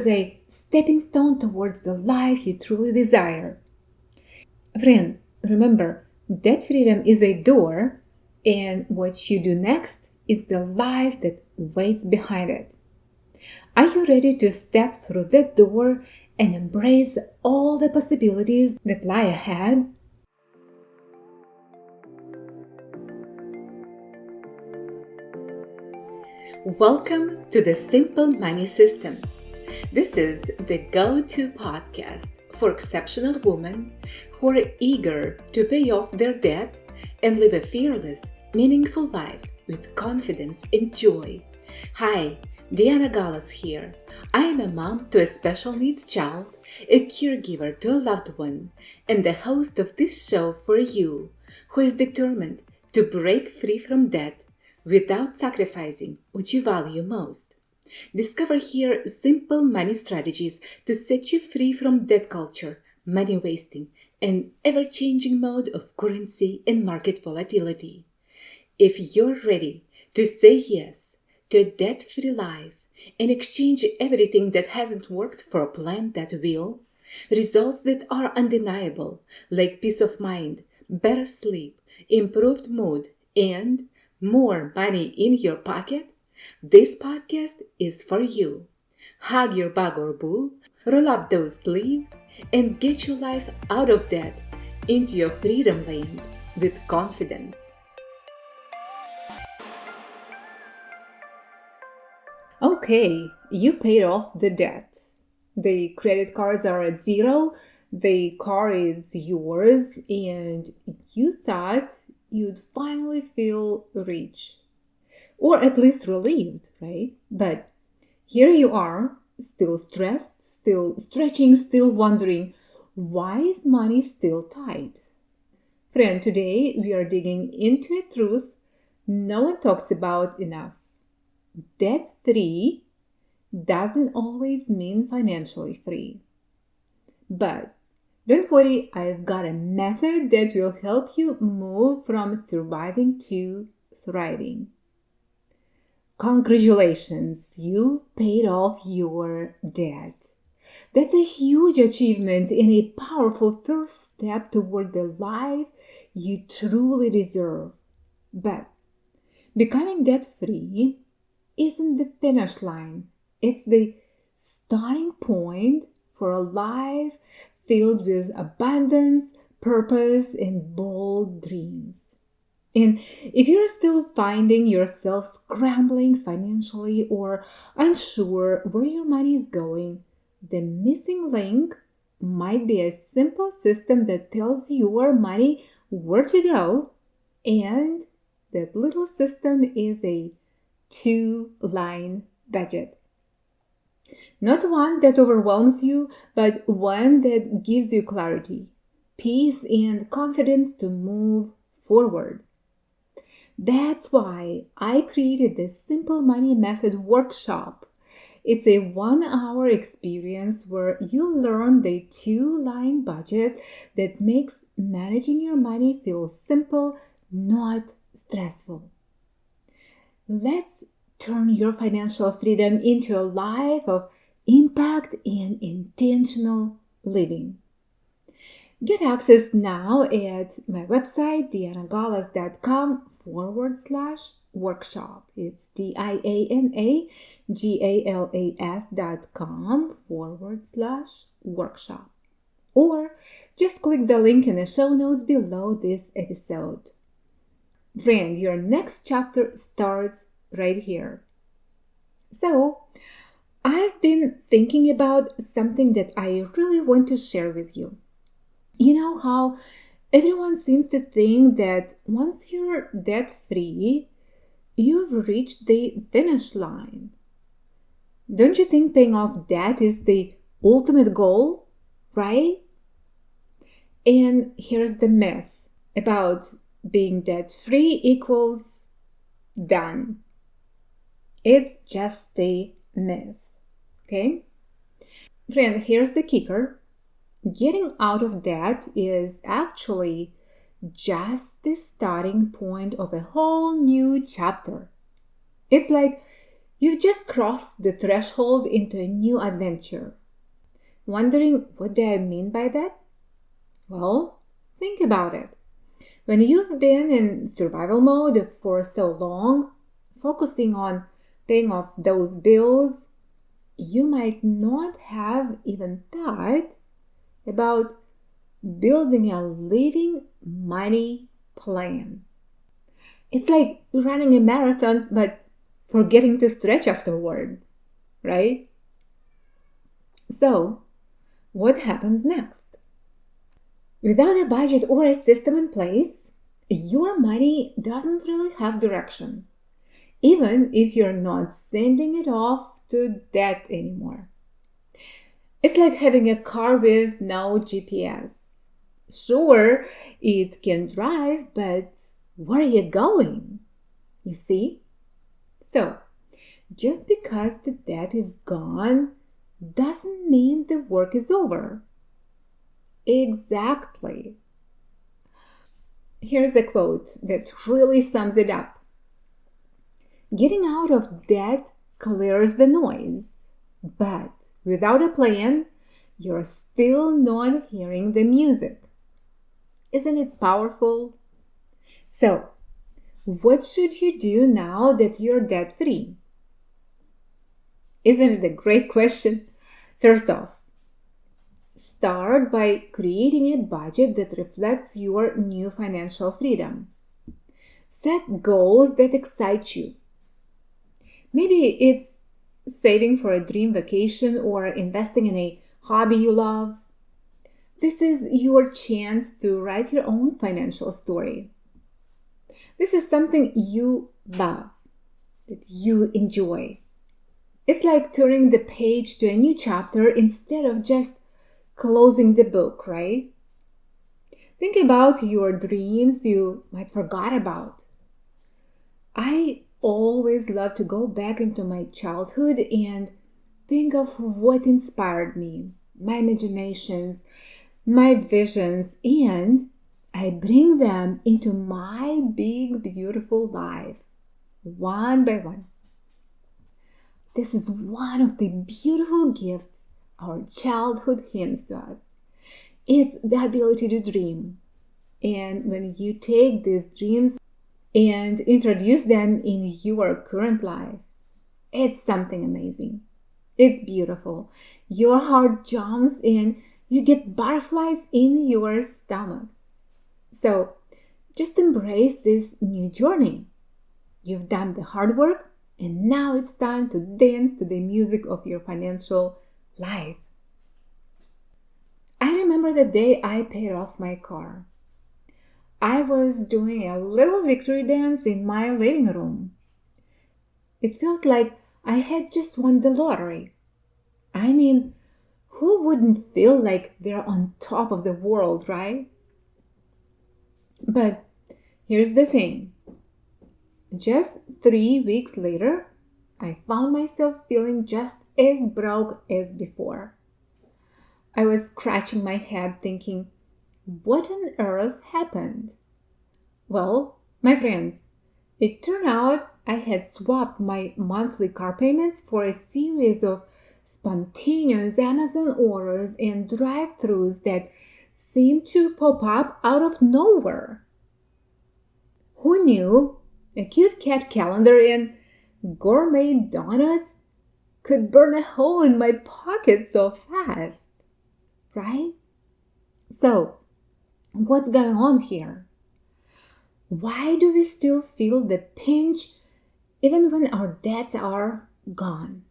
as a stepping stone towards the life you truly desire. Friend, remember, debt freedom is a door, and what you do next is the life that waits behind it. Are you ready to step through that door and embrace all the possibilities that lie ahead? Welcome to the Simple Money Systems. This is the go-to podcast for exceptional women who are eager to pay off their debt and live a fearless, meaningful life with confidence and joy. Hi, Diana Gallas here. I am a mom to a special needs child, a caregiver to a loved one, and the host of this show for you who is determined to break free from debt without sacrificing what you value most. Discover here simple money strategies to set you free from debt culture, money wasting, and ever-changing mode of currency and market volatility. If you're ready to say yes to a debt-free life and exchange everything that hasn't worked for a plan that will, results that are undeniable, like peace of mind, better sleep, improved mood, and more money in your pocket, this podcast is for you. Hug your bug or boo, roll up those sleeves, and get your life out of debt into your freedom land with confidence. Okay, you paid off the debt. The credit cards are at zero, the car is yours, and you thought you'd finally feel rich. Or at least relieved, right? But here you are, still stressed, still stretching, still wondering, why is money still tight? Friend, today we are digging into a truth no one talks about enough. Debt-free doesn't always mean financially free. But don't worry, I've got a method that will help you move from surviving to thriving. Congratulations, you paid off your debt. That's a huge achievement and a powerful first step toward the life you truly deserve. But becoming debt-free isn't the finish line. It's the starting point for a life filled with abundance, purpose, and bold dreams. And if you're still finding yourself scrambling financially or unsure where your money is going, the missing link might be a simple system that tells your money where to go. And that little system is a 2-line budget. Not one that overwhelms you, but one that gives you clarity, peace, and confidence to move forward. That's why I created the Simple Money Method workshop. It's a 1-hour experience where you learn the 2-line budget that makes managing your money feel simple, not stressful. Let's turn your financial freedom into a life of impact and intentional living. Get access now at my website, dianagalas.com/workshop. It's dianagalas.com/workshop. Or just click the link in the show notes below this episode. Friend, your next chapter starts right here. So, I've been thinking about something that I really want to share with you. You know how everyone seems to think that once you're debt-free, you've reached the finish line. Don't you think paying off debt is the ultimate goal, right? And here's the myth about being debt-free equals done. It's just a myth, okay? Friend, here's the kicker. Getting out of debt is actually just the starting point of a whole new chapter. It's like You've just crossed the threshold into a new adventure. Wondering what do I mean by that? Well, think about it. When you've been in survival mode for so long, focusing on paying off those bills, you might not have even thought about building a living money plan. It's like running a marathon but forgetting to stretch afterward, right? So, what happens next? Without a budget or a system in place, your money doesn't really have direction, even if you're not sending it off to debt anymore. It's like having a car with no GPS. Sure, it can drive, but where are you going? You see? So, just because the debt is gone doesn't mean the work is over. Exactly. Here's a quote that really sums it up. Getting out of debt clears the noise, but without a plan, you're still not hearing the music. Isn't it powerful? So, what should you do now that you're debt-free? Isn't it a great question? First off, start by creating a budget that reflects your new financial freedom. Set goals that excite you. Maybe it's saving for a dream vacation or investing in a hobby you love. This is your chance to write your own financial story. This is something you love, that you enjoy. It's like turning the page to a new chapter instead of just closing the book, right? Think about your dreams you might forgot about. I always love to go back into my childhood and think of what inspired me, my imaginations, my visions, and I bring them into my big, beautiful life, one by one. This is one of the beautiful gifts our childhood hands to us. It's the ability to dream. And when you take these dreams and introduce them in your current life, it's something amazing. It's beautiful. Your heart jumps and you get butterflies in your stomach. So just embrace this new journey. You've done the hard work, and now it's time to dance to the music of your financial life. I remember the day I paid off my car. I was doing a little victory dance in my living room. It felt like I had just won the lottery. I mean, who wouldn't feel like they're on top of the world, right? But here's the thing. Just 3 weeks later, I found myself feeling just as broke as before. I was scratching my head thinking, what on earth happened? Well, my friends, it turned out I had swapped my monthly car payments for a series of spontaneous Amazon orders and drive-thrus that seemed to pop up out of nowhere. Who knew a cute cat calendar and gourmet donuts could burn a hole in my pocket so fast, right? So, what's going on here? Why do we still feel the pinch even when our debts are gone?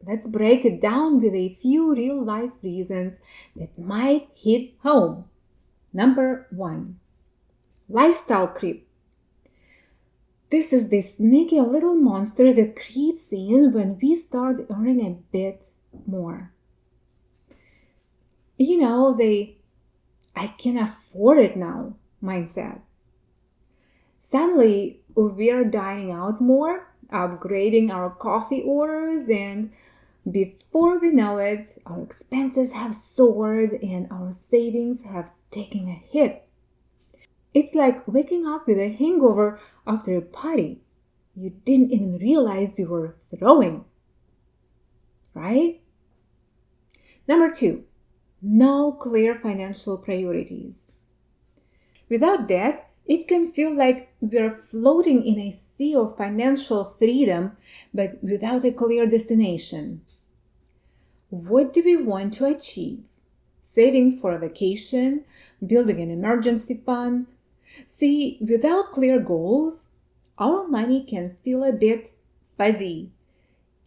Let's break it down with a few real-life reasons that might hit home. Number 1, lifestyle creep. This is the sneaky little monster that creeps in when we start earning a bit more. You know, I can afford it now mindset. Suddenly, we are dining out more, upgrading our coffee orders, and before we know it, our expenses have soared and our savings have taken a hit. It's like waking up with a hangover after a party. you didn't even realize you were throwing, right? Number 2, no clear financial priorities. Without that, it can feel like we're floating in a sea of financial freedom, but without a clear destination. What do we want to achieve? Saving for a vacation, building an emergency fund. See, without clear goals, our money can feel a bit fuzzy,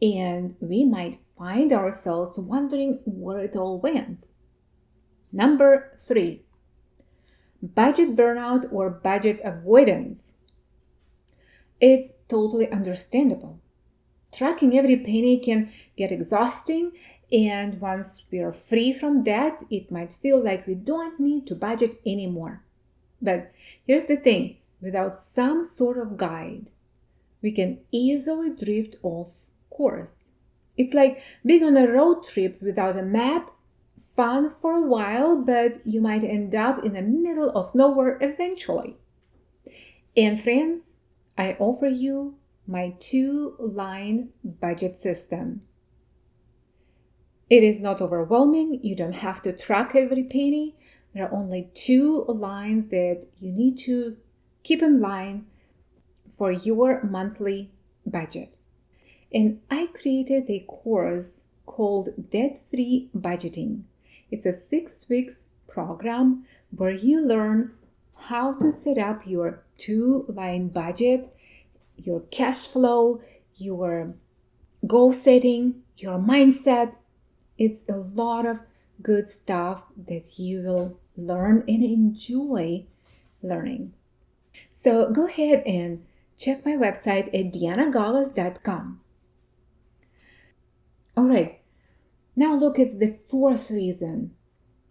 and we might find ourselves wondering where it all went. Number 3, budget burnout or budget avoidance. It's totally understandable. Tracking every penny can get exhausting, and once we are free from that, it might feel like we don't need to budget anymore. But here's the thing, without some sort of guide, we can easily drift off course. It's like being on a road trip without a map, fun for a while, but you might end up in the middle of nowhere eventually. And friends, I offer you my 2-line budget system. It is not overwhelming. You don't have to track every penny. There are only 2 lines that you need to keep in line for your monthly budget. And I created a course called Debt-Free Budgeting. It's a 6-week program where you learn how to set up your 2-line budget, your cash flow, your goal setting, your mindset. It's a lot of good stuff that you will learn and enjoy learning. So go ahead and check my website at dianagalas.com. All right, now look at the 4th reason.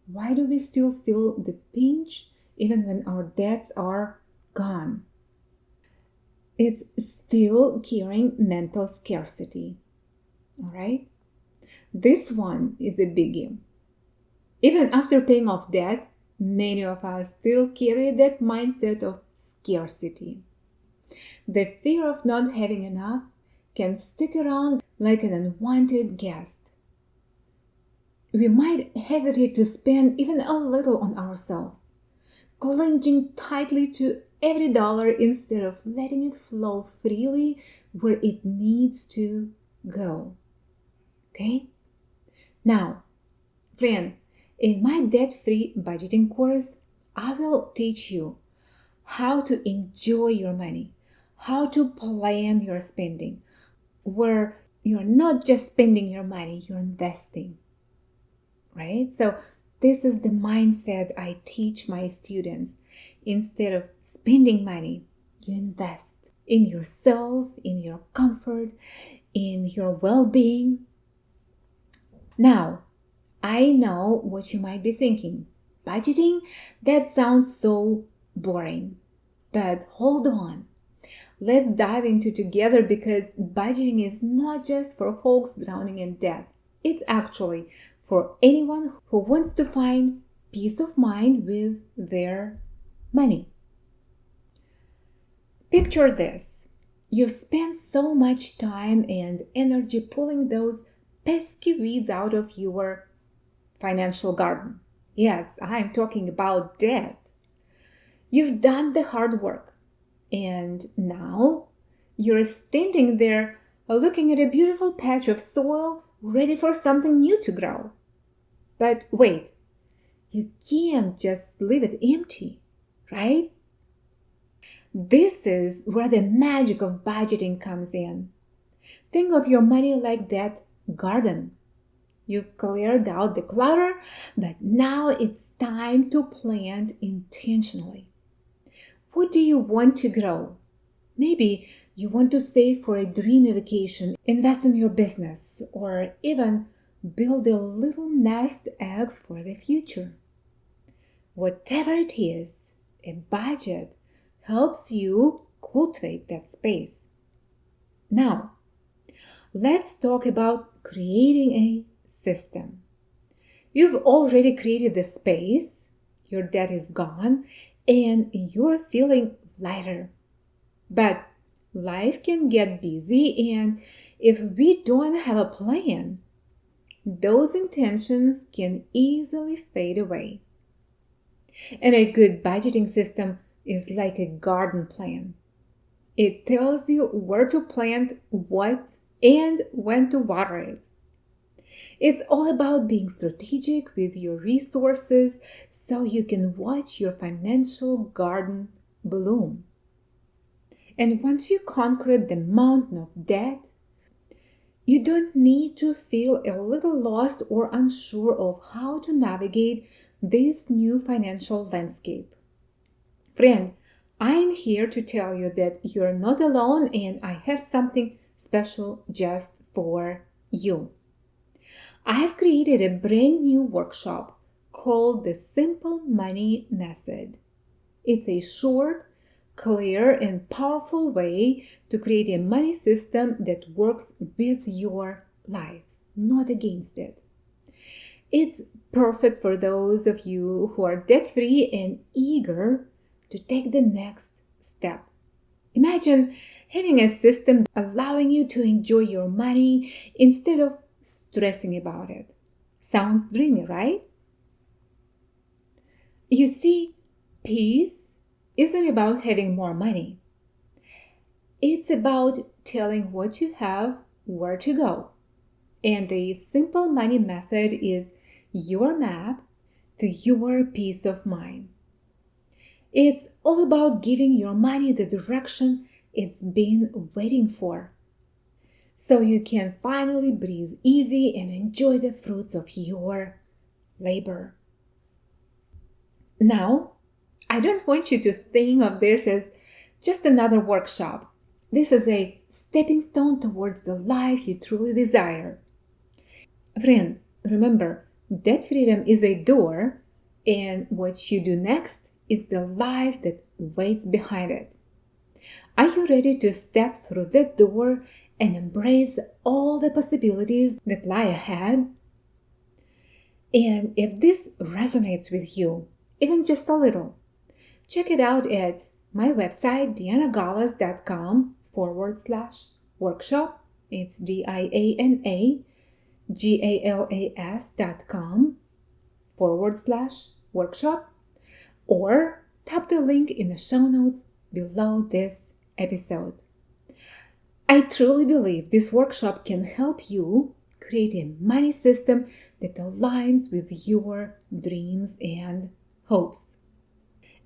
Why do we still feel the pinch even when our debts are gone? It's still carrying mental scarcity. All right? This one is a biggie. Even after paying off debt, many of us still carry that mindset of scarcity. The fear of not having enough can stick around like an unwanted guest. We might hesitate to spend even a little on ourselves, clinging tightly to every dollar instead of letting it flow freely where it needs to go. Okay? Now, friend, in my debt-free budgeting course, I will teach you how to enjoy your money, how to plan your spending, where you're not just spending your money, you're investing, right? So this is the mindset I teach my students. Instead of spending money, you invest in yourself, in your comfort, in your well-being. Now, I know what you might be thinking. Budgeting? That sounds so boring. But hold on. Let's dive into together because budgeting is not just for folks drowning in debt. It's actually for anyone who wants to find peace of mind with their money. Picture this. You've spent so much time and energy pulling those pesky weeds out of your financial garden. Yes, I'm talking about debt. You've done the hard work, and now you're standing there looking at a beautiful patch of soil ready for something new to grow. But wait, you can't just leave it empty, right? This is where the magic of budgeting comes in. Think of your money like that garden. You've cleared out the clutter, but now it's time to plant intentionally. What do you want to grow? Maybe you want to save for a dreamy vacation, invest in your business, or even build a little nest egg for the future. Whatever it is, a budget helps you cultivate that space. Now, let's talk about creating a system. You've already created the space, your debt is gone, and you're feeling lighter. But Life can get busy, and if we don't have a plan, those intentions can easily fade away. And a good budgeting system is like a garden plan. It tells you where to plant what and when to water it. It's all about being strategic with your resources so you can watch your financial garden bloom. And once you conquer the mountain of debt, you don't need to feel a little lost or unsure of how to navigate this new financial landscape. Friend, I am here to tell you that you're not alone and I have something special just for you. I have created a brand new workshop called the Simple Money Method. It's a short, clear, and powerful way to create a money system that works with your life, not against it. It's perfect for those of you who are debt-free and eager to take the next step. Imagine having a system allowing you to enjoy your money instead of stressing about it. Sounds dreamy, right? You see, peace isn't about having more money. It's about telling what you have where to go. And the Simple Money Method is your map to your peace of mind. It's all about giving your money the direction it's been waiting for, so you can finally breathe easy and enjoy the fruits of your labor. Now, I don't want you to think of this as just another workshop. This is a stepping stone towards the life you truly desire. Friend, remember, debt freedom is a door, and what you do next is the life that waits behind it. Are you ready to step through that door and embrace all the possibilities that lie ahead? And if this resonates with you, even just a little, check it out at my website, dianagalas.com/workshop. It's DIANAGALAS.com/workshop, or tap the link in the show notes below this episode. I truly believe this workshop can help you create a money system that aligns with your dreams and hopes.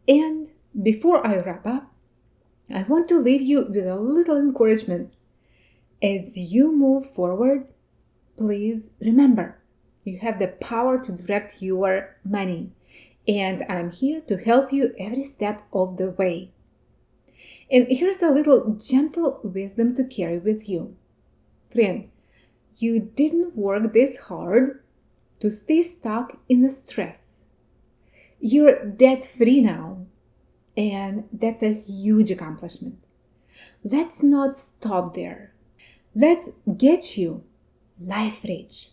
And before I wrap up, I want to leave you with a little encouragement. As you move forward, please remember, you have the power to direct your money, and I'm here to help you every step of the way. And here's a little gentle wisdom to carry with you. Friend, you didn't work this hard to stay stuck in the stress. You're debt-free now, and that's a huge accomplishment. Let's not stop there. Let's get you life rich.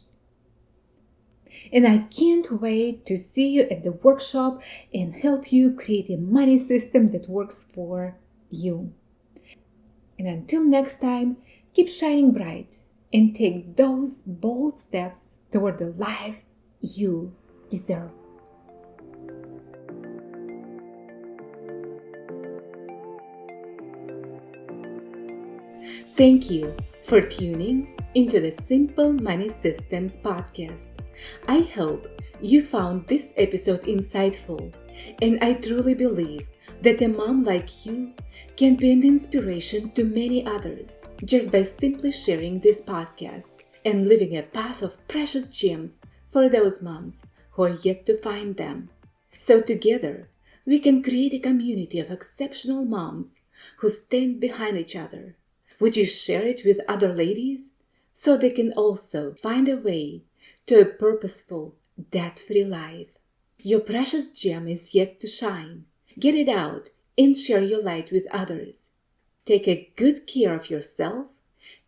And I can't wait to see you at the workshop and help you create a money system that works for you. And until next time, keep shining bright and take those bold steps toward the life you deserve. Thank you for tuning into the Simple Money Systems podcast. I hope you found this episode insightful, and I truly believe that a mom like you can be an inspiration to many others just by simply sharing this podcast and leaving a path of precious gems for those moms who are yet to find them. So together, we can create a community of exceptional moms who stand behind each other. Would you share it with other ladies so they can also find a way to a purposeful, debt-free life? Your precious gem is yet to shine. Get it out and share your light with others. Take a good care of yourself,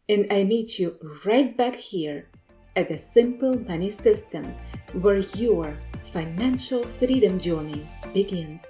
and I meet you right back here at the Simple Money Systems, where your financial freedom journey begins.